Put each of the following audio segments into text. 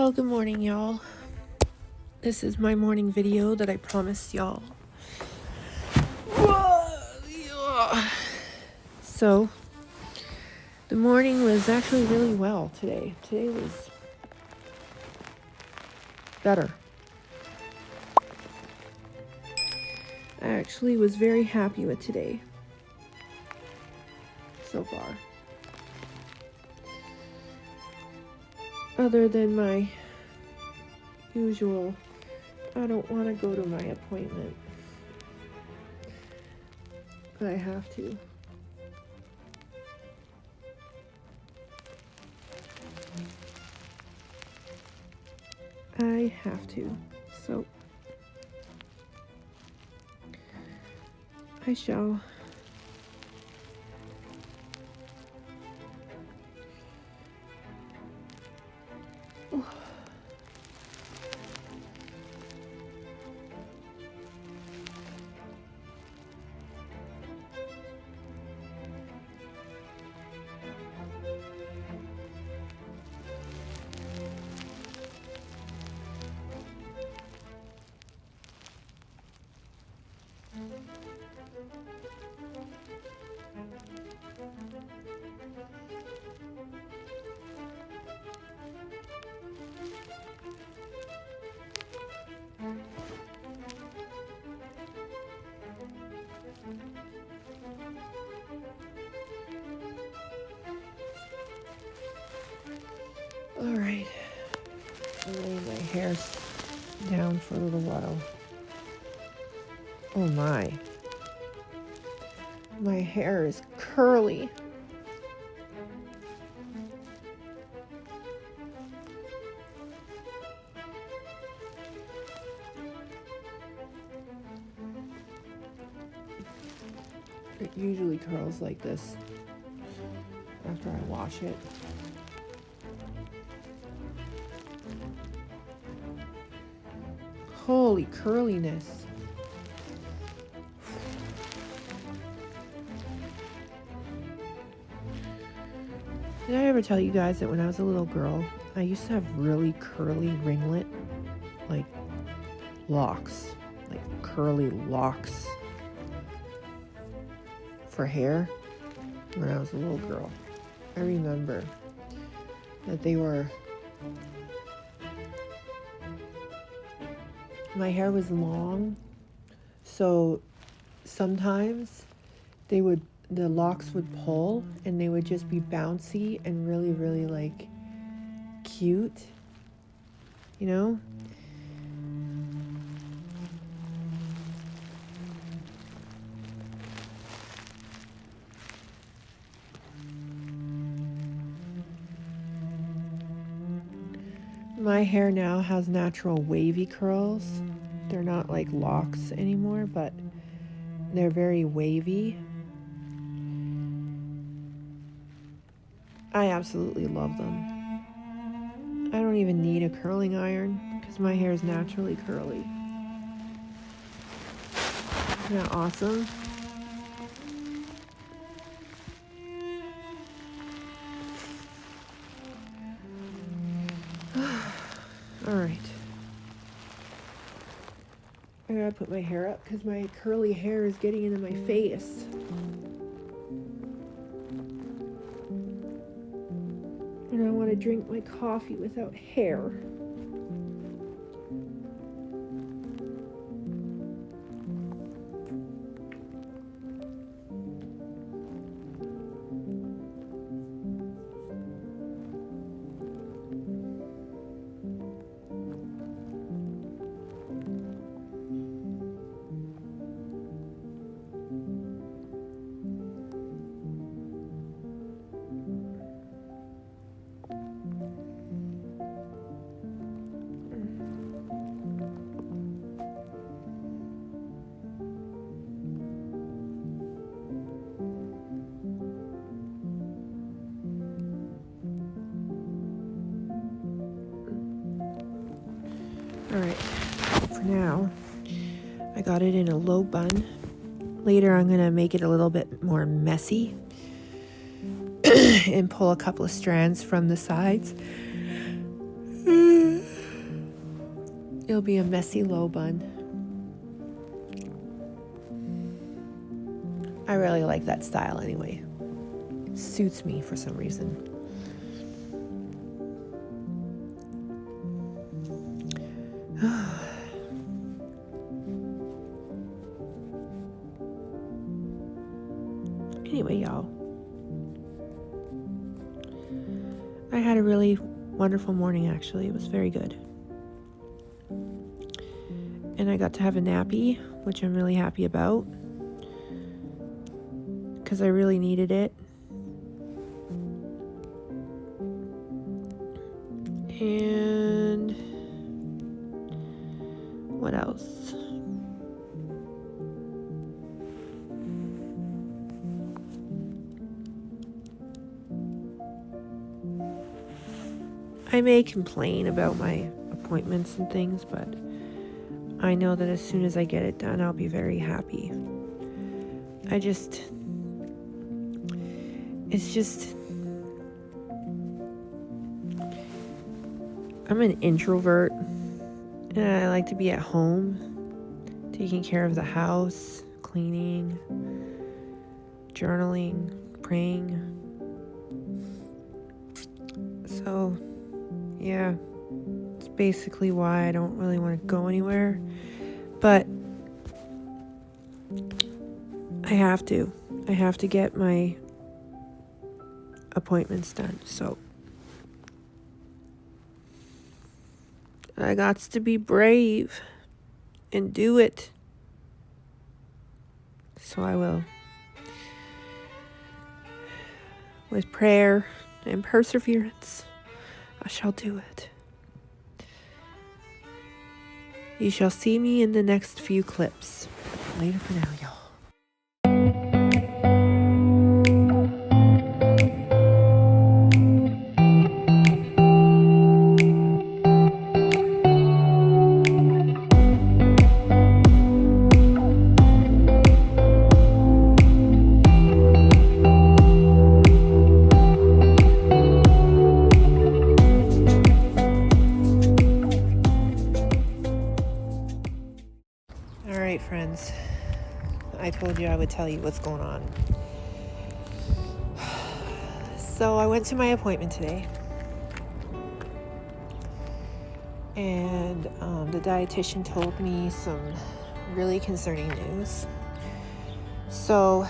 Well, good morning, y'all. This is my morning video that I promised y'all. So, the morning was actually really well today. Today was better. I actually was very happy with today so far. Other than my usual, I don't want to go to my appointment, but I have to. I have to. So, I shall. Alright, I'm laying my hair down for a little while. Oh my hair is curly. It usually curls like this after I wash it. Holy curliness. Did I ever tell you guys that when I was a little girl, I used to have really curly ringlet, like locks, like curly locks for hair when I was a little girl. I remember that my hair was long, so sometimes the locks would pull and they would just be bouncy and really, really like cute, you know? My hair now has natural wavy curls. They're not like locks anymore, but they're very wavy. I absolutely love them. I don't even need a curling iron because my hair is naturally curly. Isn't that awesome? Alright. I gotta put my hair up because my curly hair is getting into my face. And I want to drink my coffee without hair. Alright, for now, I got it in a low bun. Later, I'm going to make it a little bit more messy and pull a couple of strands from the sides. It'll be a messy low bun. I really like that style anyway. It suits me for some reason. Anyway, y'all, I had a really wonderful morning, actually. It was very good. And I got to have a nappy, which I'm really happy about, because I really needed it. And what else? I may complain about my appointments and things, but I know that as soon as I get it done, I'll be very happy. I'm an introvert, and I like to be at home, taking care of the house, cleaning, journaling, praying. So, yeah, it's basically why I don't really want to go anywhere, but I have to get my appointments done, so I got to be brave and do it. So I will. With prayer and perseverance, I shall do it. You shall see me in the next few clips. Later for now, y'all. Friends, I told you I would tell you what's going on. So I went to my appointment today, and the dietitian told me some really concerning news. So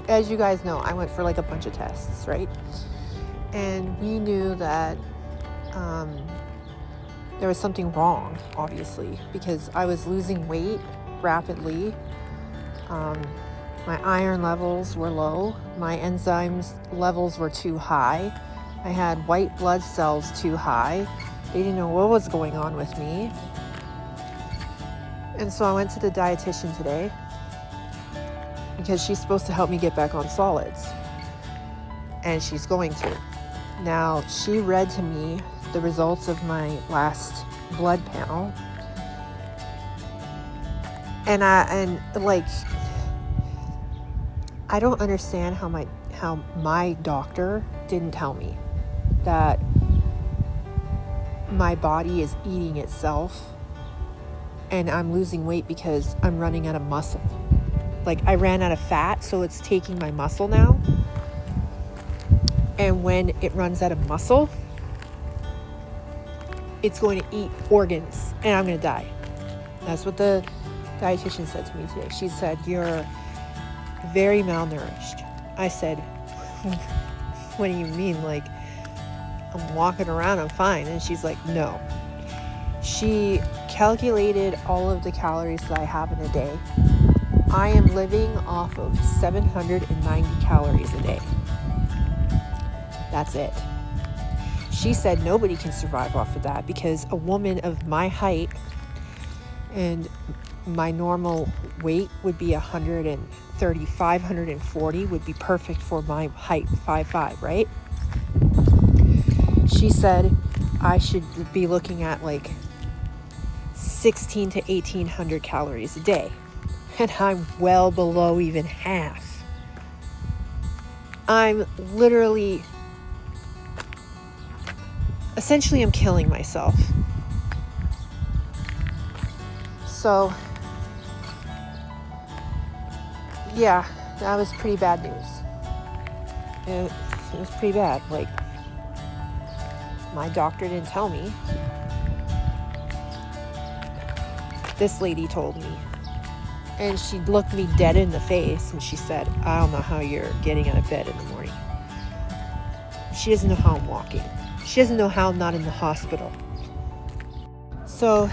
as you guys know, I went for like a bunch of tests, right? And we knew that there was something wrong, obviously, because I was losing weight rapidly. My iron levels were low. My enzymes levels were too high. I had white blood cells too high. They didn't know what was going on with me. And so I went to the dietitian today because she's supposed to help me get back on solids. And she's going to. Now, she read to me the results of my last blood panel, and I don't understand how my doctor didn't tell me that my body is eating itself and I'm losing weight because I'm running out of muscle. Like, I ran out of fat, so it's taking my muscle now, and when it runs out of muscle, it's going to eat organs, and I'm going to die. That's what the dietitian said to me today. She said, "You're very malnourished." I said, "What do you mean? Like, I'm walking around, I'm fine." And she's like, "No." She calculated all of the calories that I have in a day. I am living off of 790 calories a day. That's it. She said nobody can survive off of that because a woman of my height and my normal weight would be 135, 140 would be perfect for my height, 5'5", right? She said I should be looking at like 16 to 1800 calories a day. And I'm well below even half. I'm literally a essentially I'm killing myself. So, yeah, that was pretty bad news. It was pretty bad. Like, my doctor didn't tell me. This lady told me. And she looked me dead in the face and she said, I don't know how you're getting out of bed in the morning. She doesn't know how I'm walking. She doesn't know how I'm not in the hospital. So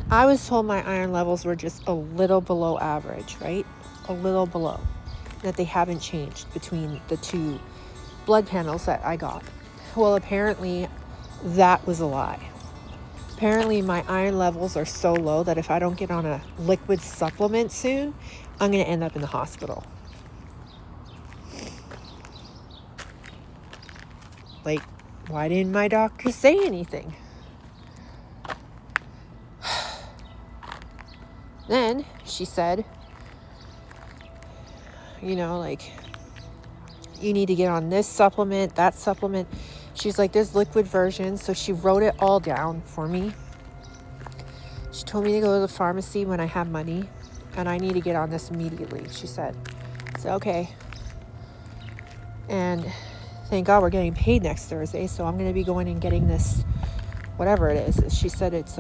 I was told my iron levels were just a little below average, right? A little below. That they haven't changed between the two blood panels that I got. Well, apparently that was a lie. Apparently my iron levels are so low that if I don't get on a liquid supplement soon, I'm going to end up in the hospital. Like, why didn't my doctor say anything? Then she said, you know, like, you need to get on this supplement, that supplement. She's like, there's liquid versions. So she wrote it all down for me. She told me to go to the pharmacy when I have money and I need to get on this immediately, she said. So, okay. And thank God we're getting paid next Thursday. So I'm going to be going and getting this, whatever it is. She said it's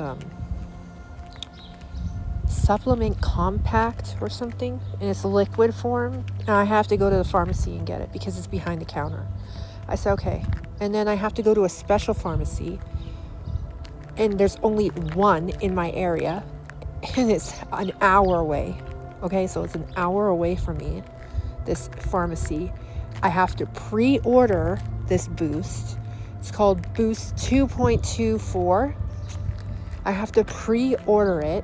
supplement compact or something, and it's liquid form, and I have to go to the pharmacy and get it because it's behind the counter. I said okay. And then I have to go to a special pharmacy, and there's only one in my area, and it's an hour away. Okay, so it's an hour away from me, this pharmacy. I have to pre-order this boost. It's called Boost 2.24. I have to pre-order it,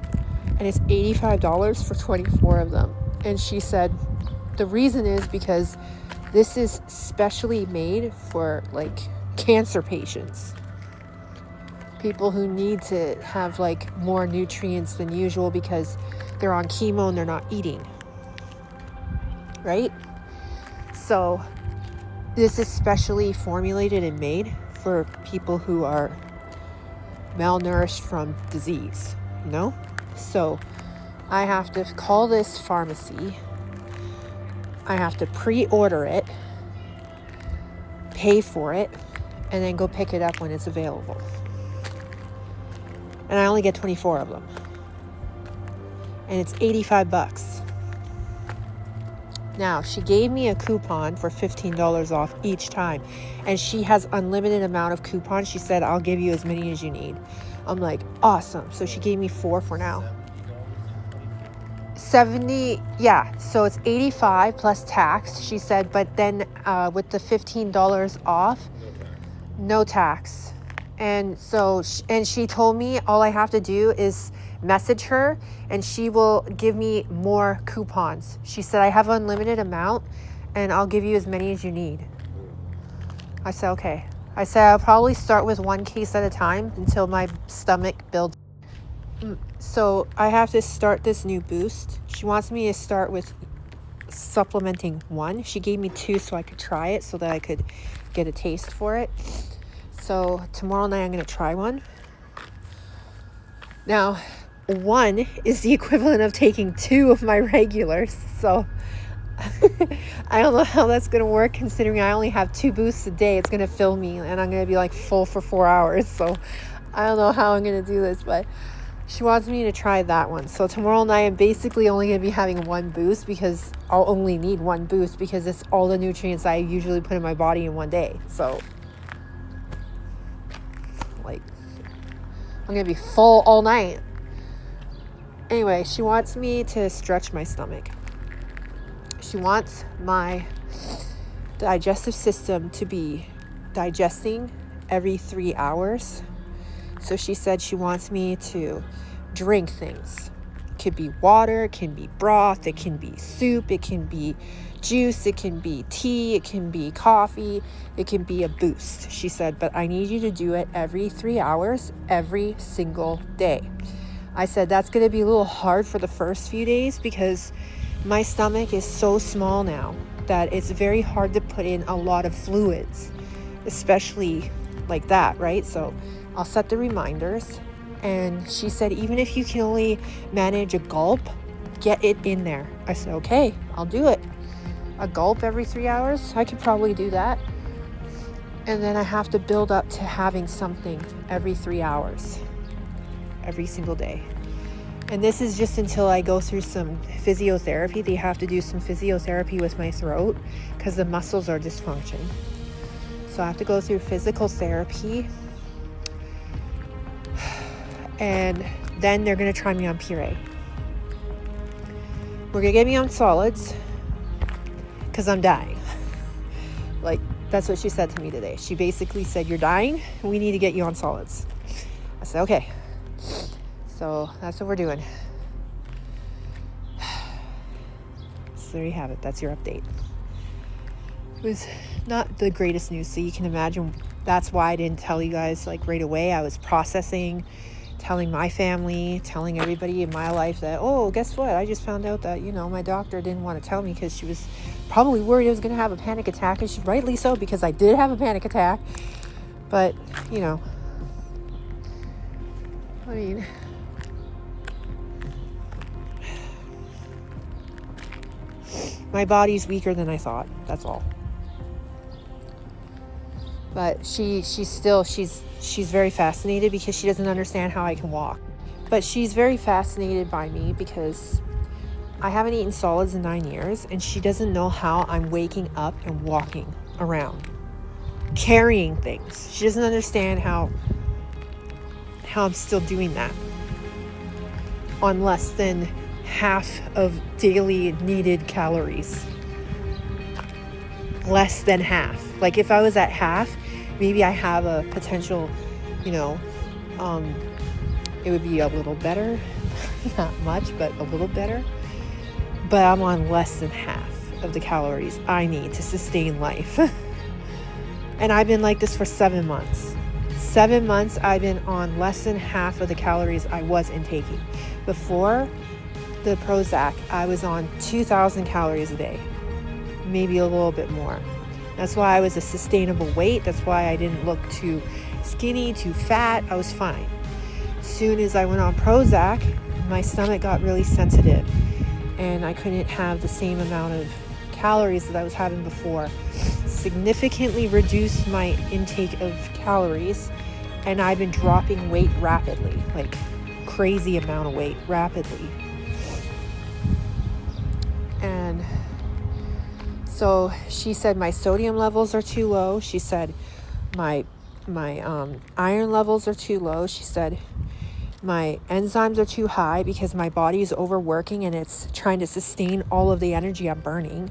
and it's $85 for 24 of them. And she said the reason is because this is specially made for like cancer patients, people who need to have like more nutrients than usual because they're on chemo and they're not eating, right? So this is specially formulated and made for people who are malnourished from disease, you know? So I have to call this pharmacy. I have to pre-order it, pay for it, and then go pick it up when it's available. And I only get 24 of them. And it's $85. Now, she gave me a coupon for $15 off each time. And she has unlimited amount of coupons. She said, I'll give you as many as you need. I'm like, awesome. So she gave me 4 for now. 70, yeah. So it's 85 plus tax, she said. But then with the $15 off, no tax. And so, and she told me all I have to do is message her and she will give me more coupons. She said, I have an unlimited amount and I'll give you as many as you need. I said, okay. I said, I'll probably start with 1 case at a time until my stomach builds. So I have to start this new boost. She wants me to start with supplementing 1. She gave me 2 so I could try it so that I could get a taste for it. So tomorrow night I'm going to try one. Now, 1 is the equivalent of taking 2 of my regulars. So I don't know how that's going to work considering I only have 2 boosts a day. It's going to fill me and I'm going to be like full for 4 hours. So I don't know how I'm going to do this, but she wants me to try that one. So tomorrow night I'm basically only going to be having 1 boost because I'll only need 1 boost because it's all the nutrients I usually put in my body in 1 day. So like I'm going to be full all night. Anyway, she wants me to stretch my stomach. She wants my digestive system to be digesting every 3 hours. So she said she wants me to drink things. It could be water, it can be broth, it can be soup, it can be juice, it can be tea, it can be coffee, it can be a boost. She said, but I need you to do it every 3 hours, every single day. I said, that's going to be a little hard for the first few days because my stomach is so small now that it's very hard to put in a lot of fluids, especially like that, right? So I'll set the reminders. And she said, even if you can only manage a gulp, get it in there. I said, okay, I'll do it. A gulp every 3 hours, I could probably do that. And then I have to build up to having something every 3 hours, every single day. And this is just until I go through some physiotherapy. They have to do some physiotherapy with my throat because the muscles are dysfunction. So I have to go through physical therapy. And then they're going to try me on puree. We're going to get me on solids because I'm dying. Like, that's what she said to me today. She basically said, you're dying. We need to get you on solids. I said, okay. So that's what we're doing. So there you have it. That's your update. It was not the greatest news. So you can imagine that's why I didn't tell you guys like right away. I was processing, telling my family, telling everybody in my life that, oh, guess what? I just found out that, my doctor didn't want to tell me because she was probably worried I was going to have a panic attack. And she rightly so, because I did have a panic attack. But, I mean, my body's weaker than I thought. That's all. But she's very fascinated because she doesn't understand how I can walk. But she's very fascinated by me because I haven't eaten solids in 9 years, and she doesn't know how I'm waking up and walking around, carrying things. She doesn't understand how I'm still doing that on less than half of daily needed calories. Less than half. Like if I was at half, maybe I have a potential, it would be a little better. Not much, but a little better. But I'm on less than half of the calories I need to sustain life. And I've been like this for 7 months. 7 months I've been on less than half of the calories I was intaking. Before the Prozac, I was on 2,000 calories a day. Maybe a little bit more. That's why I was a sustainable weight. That's why I didn't look too skinny, too fat. I was fine. As soon as I went on Prozac, my stomach got really sensitive and I couldn't have the same amount of calories that I was having before. Significantly reduced my intake of calories, and I've been dropping weight rapidly, like crazy amount of weight rapidly. And so she said my sodium levels are too low. She said my iron levels are too low. She said my enzymes are too high because my body is overworking and it's trying to sustain all of the energy I'm burning,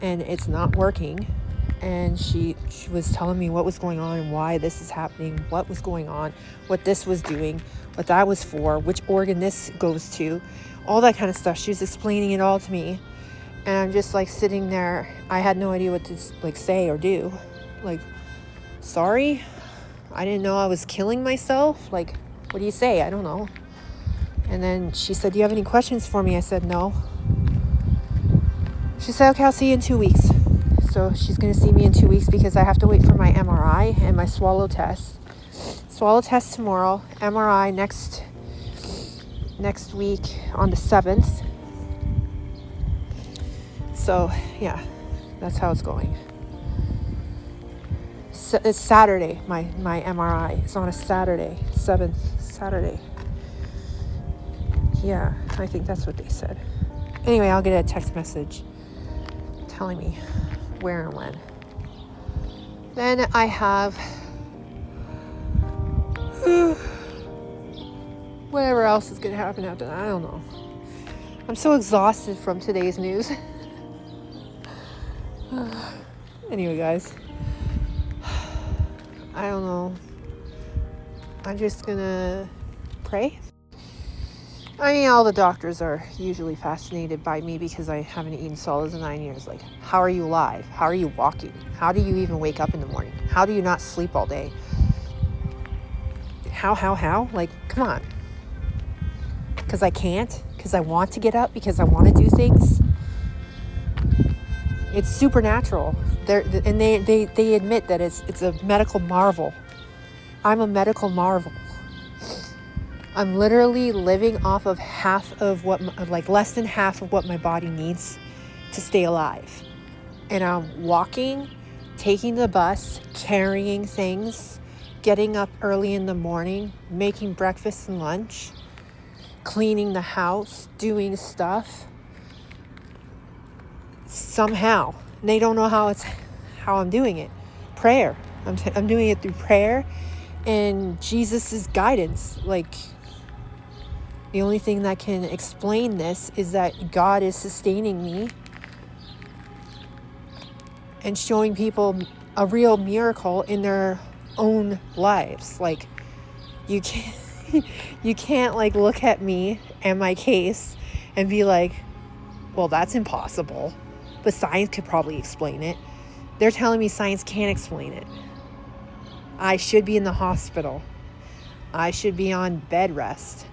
and it's not working. And she was telling me what was going on and why this is happening, what was going on, what this was doing, what that was for, which organ this goes to, all that kind of stuff. She was explaining it all to me. And I'm just like sitting there. I had no idea what to like say or do. Like, sorry, I didn't know I was killing myself. Like, what do you say? I don't know. And then she said, do you have any questions for me? I said, no. She said, okay, I'll see you in 2 weeks. So she's going to see me in 2 weeks because I have to wait for my MRI and my swallow test. Swallow test tomorrow, MRI next week on the 7th. So, yeah, that's how it's going. So it's Saturday, my MRI. It's on a Saturday, 7th Saturday. Yeah, I think that's what they said. Anyway, I'll get a text message telling me where and when. Then I have whatever else is going to happen after that. I don't know. I'm so exhausted from today's news. Anyway, guys, I don't know. I'm just gonna pray. I mean, all the doctors are usually fascinated by me because I haven't eaten solids in 9 years. Like, how are you alive? How are you walking? How do you even wake up in the morning? How do you not sleep all day? How? Like, come on. Because I can't? Because I want to get up? Because I want to do things? It's supernatural. They admit that it's a medical marvel. I'm a medical marvel. I'm literally living off of half of what, less than half of what my body needs to stay alive. And I'm walking, taking the bus, carrying things, getting up early in the morning, making breakfast and lunch, cleaning the house, doing stuff. Somehow, and they don't know how I'm doing it. Prayer. I'm doing it through prayer and Jesus's guidance. Like, the only thing that can explain this is that God is sustaining me and showing people a real miracle in their own lives. Like, you can't like look at me and my case and be like, well, that's impossible, but science could probably explain it. They're telling me science can't explain it. I should be in the hospital. I should be on bed rest.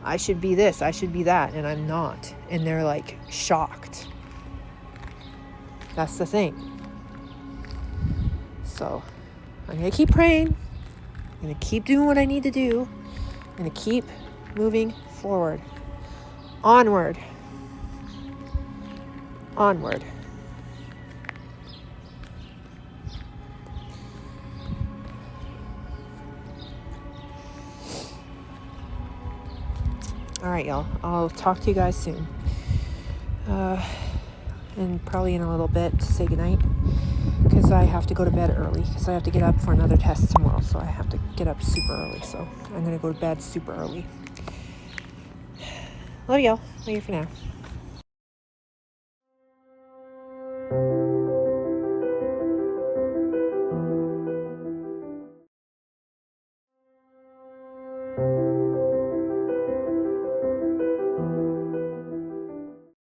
I should be this, I should be that, and I'm not. And they're like shocked. That's the thing. So I'm going to keep praying. I'm going to keep doing what I need to do. I'm going to keep moving forward. Onward. Onward. All right, y'all. I'll talk to you guys soon. And probably in a little bit to say goodnight. Because I have to go to bed early. Because I have to get up for another test tomorrow. So I have to get up super early. So I'm going to go to bed super early. Love y'all. Later for now.